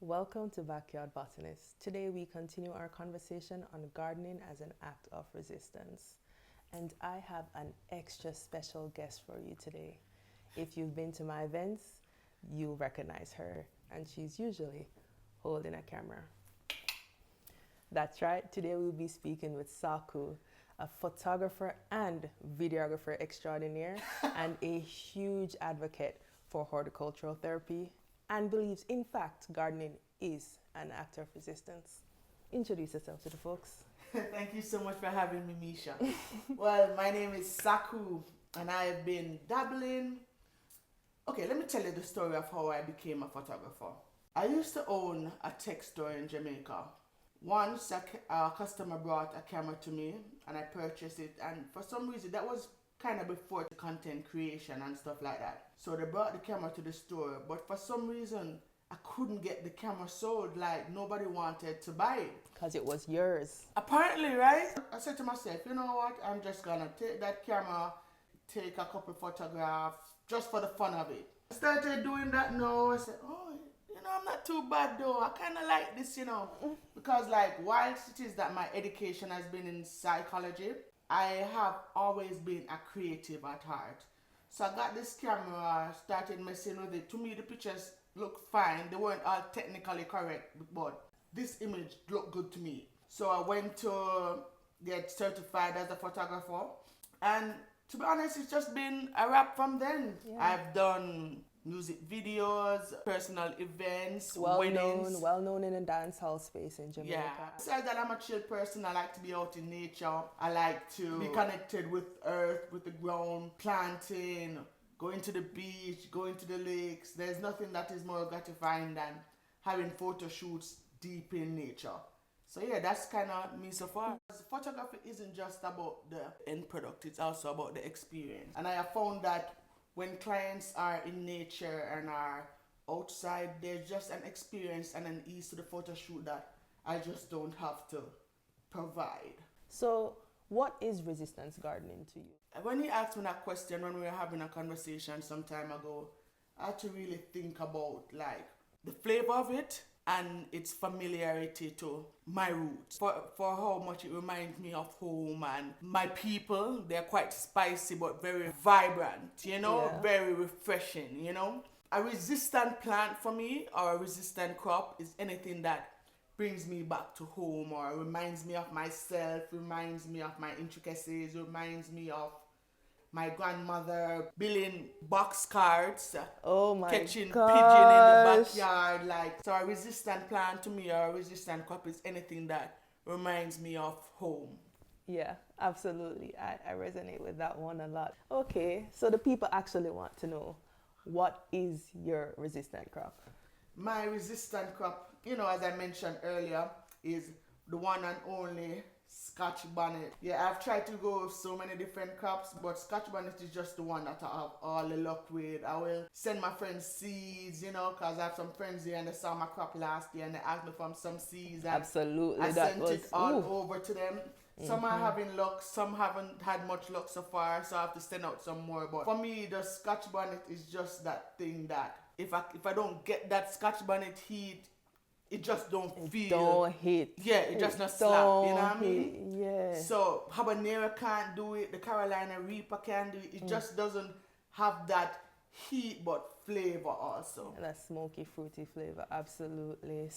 Welcome to Backyard Botanist. Today we continue our conversation on gardening as an act of resistance. And I have an extra special guest for you today. If you've been to my events, you'll recognize her, and she's usually holding a camera. That's right, today we'll be speaking with Saku, a photographer and videographer extraordinaire, and a huge advocate for horticultural therapy, and believes, in fact, gardening is an act of resistance. Introduce yourself to the folks. Thank you so much for having me, Misha. Well, my name is Saku, and I've been dabbling. Okay, let me tell you the story of how I became a photographer. I used to own a tech store in Jamaica. Once a customer brought a camera to me, and I purchased it, and for some reason that was kind of before the content creation and stuff like that. So they brought the camera to the store, but for some reason I couldn't get the camera sold. Like, nobody wanted to buy it. Because it was yours. Apparently, right? I said to myself, you know what? I'm just gonna take that camera, take a couple photographs, just for the fun of it. I started doing that now. I said, oh, I'm not too bad though. I kind of like this, because like, whilst it is that my education has been in psychology, I have always been a creative at heart. So I got this camera, started messing with it. To me, the pictures look fine. They weren't all technically correct, but this image looked good to me. So I went to get certified as a photographer. And to be honest, it's just been a wrap from then. Yeah. I've done music videos, personal events, Well weddings. known in a dance hall space in Jamaica. Yeah. Besides that, I'm a chill person. I like to be out in nature. I like to be connected with earth, with the ground, planting, going to the beach, going to the lakes. There's nothing that is more gratifying than having photo shoots deep in nature. So yeah, that's kind of me so far. Photography isn't just about the end product, it's also about the experience. And I have found that when clients are in nature and are outside, there's just an experience and an ease to the photo shoot that I just don't have to provide. So, what is resistance gardening to you? When he asked me that question when we were having a conversation some time ago, I had to really think about like the flavor of it and its familiarity to my roots. For how much it reminds me of home and my people. They're quite spicy but very vibrant, Yeah. very refreshing, A resistant plant for me, or a resistant crop, is anything that brings me back to home or reminds me of myself, reminds me of my intricacies, reminds me of my grandmother building box cards, Oh my catching gosh. pigeon in the backyard. So a resistant plant to me, or a resistant crop, is anything that reminds me of home. Yeah, absolutely. I resonate with that one a lot. Okay, so the people actually want to know, what is your resistant crop? My resistant crop, as I mentioned earlier, is the one and only Scotch bonnet. Yeah, I've tried to go with so many different crops, but Scotch bonnet is just the one that I have all the luck with. I will send my friends seeds, because I have some friends here and they saw my crop last year and they asked me for some seeds. And Absolutely, I that sent was it all over to them. Some are having luck, some haven't had much luck so far, so I have to send out some more. But for me, the Scotch bonnet is just that thing that if I don't get that Scotch bonnet heat, it just don't feel. Don't hit. Yeah, it just not slap. You know what I mean? Yeah. So habanero can't do it. The Carolina Reaper can't do it. It just doesn't have that heat but flavor also. That smoky, fruity flavor, absolutely.